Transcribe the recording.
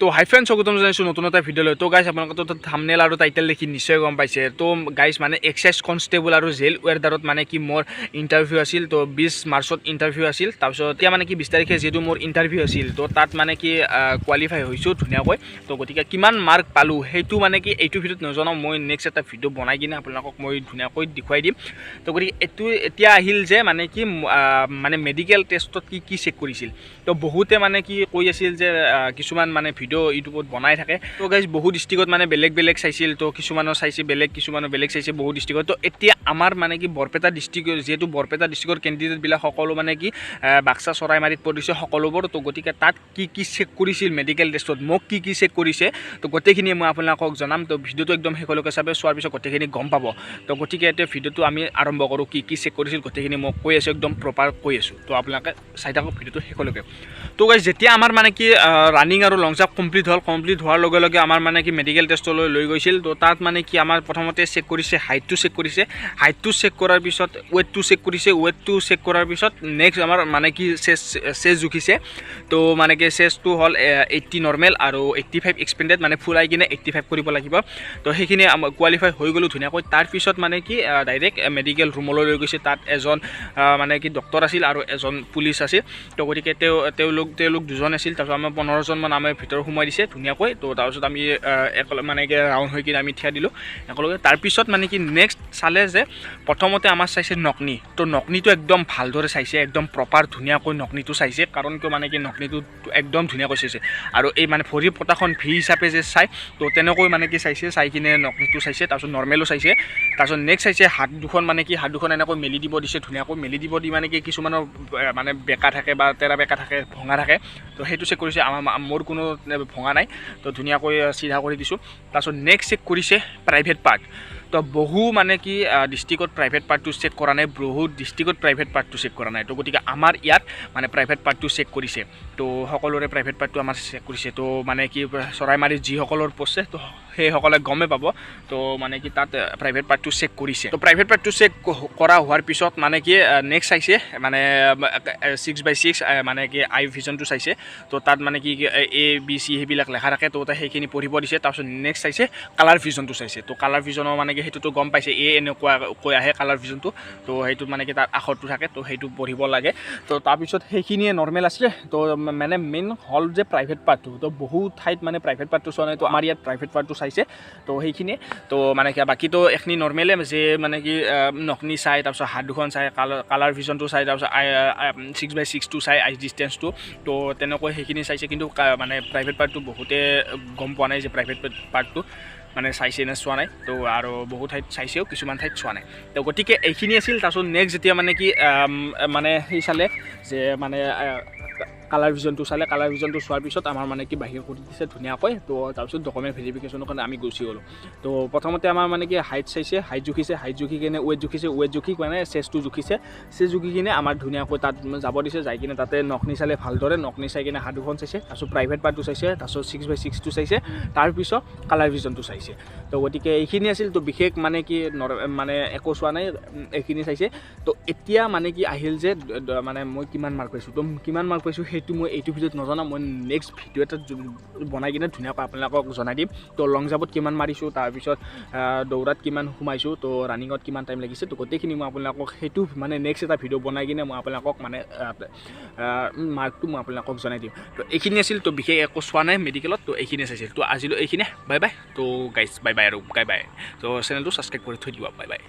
তো হাই ফ্ৰেণ্ডছ স্বাগতম জনাইছোঁ নতুন এটা ভিডিঅ'লৈ। তো গাইছ আপোনালোকৰ থাম্বনেইল আৰু টাইটেল দেখি নিশ্চয় গম পাইছে। তো গাইছ মানে এক্সাইজ কনষ্টেবল আৰু জেল ৱেৰডাৰত মানে কি মোৰ ইণ্টাৰভিউ আছিল। তো 20 মাৰ্চত ইণ্টাৰভিউ আছিল। তাৰপিছত এতিয়া মানে কি 20 তাৰিখে যিহেতু মোৰ ইণ্টাৰভিউ আছিল, তো তাত মানে কি কোৱালিফাই হৈছোঁ ধুনীয়াকৈ। তো গতিকে কিমান মাৰ্ক পালোঁ সেইটো মানে কি এইটো ভিডিঅ'ত নজনাওঁ, মই নেক্সট এটা ভিডিঅ' বনাই কিনে আপোনালোকক মই ধুনীয়াকৈ দেখুৱাই দিম। তো গতিকে এইটো এতিয়া আহিল যে মানে কি মানে মেডিকেল টেষ্টত কি কি চেক কৰিছিল। তো বহুতে মানে কি কৈ আছিল যে কিছুমান মানে ভিডিঅ' ইউটিউবত বনাই থাকে। তো গাইজ বহুত ডিষ্ট্ৰিক্টত মানে বেলেগ বেলেগ চাইছিল। তো কিছুমানৰ চাইছে বেলেগ, কিছুমানৰ বেলেগ চাইছে বহুত ডিষ্ট্ৰিক্টত। তো এতিয়া আমাৰ মানে কি বৰপেটা ডিষ্ট্ৰিক্ট, যিহেতু বৰপেটা ডিষ্ট্ৰিক্টৰ কেণ্ডিডেটবিলাক সকলো মানে কি বাক্সা চৰাইমাৰীত পৰিছে সকলোবোৰ। তো গতিকে তাত কি কি চেক কৰিছিল মেডিকেল টেষ্টত, মোক কি কি চেক কৰিছে, তো গোটেইখিনি মই আপোনালোকক জনাম। তো ভিডিঅ'টো একদম শেষলৈকে চাবে, চোৱাৰ পিছত গোটেইখিনি গম পাব। তো গতিকে এতিয়া ভিডিঅ'টো আমি আৰম্ভ কৰোঁ। কি কি চেক কৰিছিল গোটেইখিনি মই কৈ আছোঁ, একদম প্ৰপাৰ কৈ আছোঁ। তো আপোনালোকে চাই থাকক ভিডিঅ'টো শেষলৈকে। তো গাইজ যেতিয়া আমাৰ মানে কি ৰানিং আৰু লং জাম্প কমপ্লিট হোৱাৰ লগে লগে আমাৰ মানে কি মেডিকেল টেষ্টলৈ লৈ গৈছিল। তো তাত মানে কি আমাৰ প্ৰথমতে চেক কৰিছে হাইটটো চেক কৰিছে। হাইটটো চেক কৰাৰ পিছত ৱেটটো চেক কৰিছে। ৱেটটো চেক কৰাৰ পিছত নেক্সট আমাৰ মানে কি চেছ জুখিছে। তো মানে কি চেছটো হ'ল 80 নৰ্মেল আৰু 85 এক্সপেণ্ডেড, মানে ফুলাই কিনে 85 কৰিব লাগিব। তো সেইখিনি কোৱালিফাই হৈ গ'লোঁ ধুনীয়াকৈ। তাৰপিছত মানে কি ডাইৰেক্ট মেডিকেল ৰুমলৈ লৈ গৈছে। তাত এজন মানে কি ডক্টৰ আছিল আৰু এজন পুলিচ আছিল। তো গতিকে তেওঁলোক দুজন আছিল। তাৰপিছত আমাৰ 15জনমান আমাৰ ভিতৰত সোমাই দিছে ধুনীয়াকৈ। তো তাৰপিছত আমি মানে কি ৰাউণ্ড হৈ কিনে আমি থিয়া দিলোঁ একেলগে। তাৰপিছত মানে কি নেক্সট চালে যে প্ৰথমতে আমাৰ চাইছে নকনি। তো নকনিটো একদম ভালদৰে চাইছে, একদম প্ৰপাৰ ধুনীয়াকৈ নকনিটো চাইছে। কাৰণ কিয় মানে কি নকনিটো একদম ধুনীয়াকৈ চাইছে। আৰু এই মানে ভৰি পতাখন ভি হিচাপে যে চাই, তো তেনেকৈ মানে কি চাইছে, চাই কিনে নকনিটো চাইছে। তাৰপিছত নৰ্মেলো চাইছে। তাৰপিছত নেক্সট চাইছে হাত দুখন, মানে কি হাত দুখন এনেকৈ মেলি দিব দিছে ধুনীয়াকৈ। মেলি দিব দি মানে কি কিছুমানৰ মানে বেকা থাকে বা তেৰা বেকা থাকে, ভঙা থাকে। তো সেইটো চেক কৰিছে। মোৰ কোনো ভঙা নাই। তো ধুনীয়াকৈ চিধা কৰি দিছোঁ। তাৰপিছত নেক্সট চেক কৰিছে প্ৰাইভেট পাৰ্ট। তো বহু মানে কি ডিষ্ট্ৰিক্টত প্ৰাইভেট পাৰ্টটো চেক কৰা নাই, বহুত ডিষ্ট্ৰিক্টত প্ৰাইভেট পাৰ্টটো চেক কৰা নাই। তো গতিকে আমাৰ ইয়াত মানে প্ৰাইভেট পাৰ্টটো চেক কৰিছে। তো সকলোৰে প্ৰাইভেট পাৰ্টটো আমাৰ চেক কৰিছে। তো মানে কি চৰাইমাৰীত যিসকলৰ পষ্টছে, তো সেইসকলে গমেই পাব। তো মানে কি তাত প্ৰাইভেট পাৰ্টটো চেক কৰিছে। তো প্ৰাইভেট পাৰ্টটো চেক কৰা হোৱাৰ পিছত মানে কি নেক্সট চাইছে মানে 6x6 মানে কি আই ভিজনটো চাইছে। তো তাত মানে কি ABC সেইবিলাক লেখা থাকে। তো সেইখিনি পঢ়িব দিছে। তাৰপিছত নেক্সট চাইছে কালাৰ ভিজনটো চাইছে। তো কালাৰ ভিজনৰ মানে কি সেইটোতো গম পাইছে, এনেকুৱা কৈ আহে কালাৰ ভিজনটো। তো সেইটোত মানে কি তাত আখৰটো থাকে। তো সেইটো পঢ়িব লাগে। তো তাৰপিছত সেইখিনিয়ে নৰ্মেল আছিলে। তো মানে মেইন হ'ল যে প্ৰাইভেট পাৰ্টটো। তো বহুত ঠাইত মানে প্ৰাইভেট পাৰ্টটো চোৱা নাই। তো আমাৰ ইয়াত প্ৰাইভেট পাৰ্টটো চাইছে। তো সেইখিনিয়ে। তো মানে কি বাকীতো এইখিনি নৰ্মেলে যে মানে কি নকনি চাই, তাৰপিছত হাত দুখন চাই, কালাৰ ভিজনটো চাই, তাৰপিছত 6x6টো চাই, আইচ ডিষ্টেঞ্চটো। তো তেনেকৈ সেইখিনি চাইছে। কিন্তু মানে প্ৰাইভেট পাৰ্টটো বহুতে গম পোৱা নাই যে প্ৰাইভেট পাৰ্টটো মানে চাইছে নে চোৱা নাই। তো আৰু বহুত ঠাইত চাইছেও, কিছুমান ঠাইত চোৱা নাই। তো গতিকে এইখিনি আছিল। তাৰপিছত নেক্সট যেতিয়া মানে কি মানে সেই চালে যে মানে কালাৰ ভিজনটো চালে। কালাৰ ভিজনটো চোৱাৰ পিছত আমাৰ মানে কি বাহিৰ কৰি দিছে ধুনীয়াকৈ। তো তাৰপিছত ডকুমেণ্ট ভেৰিফিকেশ্যনৰ কাৰণে আমি গুচি গ'লোঁ। তো প্ৰথমতে আমাৰ মানে কি হাইট চাইছে, হাইট জুখিছে, হাইট জুখি কিনে ৱেট জুখিছে, ৱেট জুখি মানে চেছটো জুখিছে, চেছ জুখি কিনে আমাৰ ধুনীয়াকৈ তাত যাব দিছে। যাই কিনে তাতে নকনি চালে ভালদৰে, নকনি চাই কিনে হাত দুখন চাইছে। তাৰপিছত প্ৰাইভেট পাৰ্টটো চাইছে, তাৰপিছত 6x6টো চাইছে, তাৰপিছত কালাৰ ভিজনটো চাইছে। তো গতিকে এইখিনি আছিল। তো বিশেষ মানে কি মানে একো চোৱা নাই, এইখিনি চাইছে। তো এতিয়া মানে কি আহিল যে মানে মই কিমান মাৰ্ক পাইছোঁ। তো কিমান মাৰ্ক পাইছোঁ সেইটো মই এইটো ভিডিঅ'ত নজনাওঁ। মই নেক্সট ভিডিঅ' এটা বনাই কিনে ধুনীয়াকৈ আপোনালোকক জনাই দিম। তো লং জাম্পত কিমান মাৰিছোঁ, তাৰপিছত দৌৰাত কিমান সোমাইছোঁ, তো ৰানিঙত কিমান টাইম লাগিছে। তো গোটেইখিনি মই আপোনালোকক সেইটো মানে নেক্সট এটা ভিডিঅ' বনাই কিনে মই আপোনালোকক মানে মাৰ্কটো মই আপোনালোকক জনাই দিম। তো এইখিনি আছিল। তো বিশেষ একো চোৱা নাই মেডিকেলত। তো এইখিনি চাইছিল। তো আজিলৈ এইখিনিয়ে। Bye bye. তো গাইজ বাই বাই আৰু বাই বাই। তো চেনেলটো ছাবস্ক্ৰাইব কৰি থৈ দিব। Bye bye.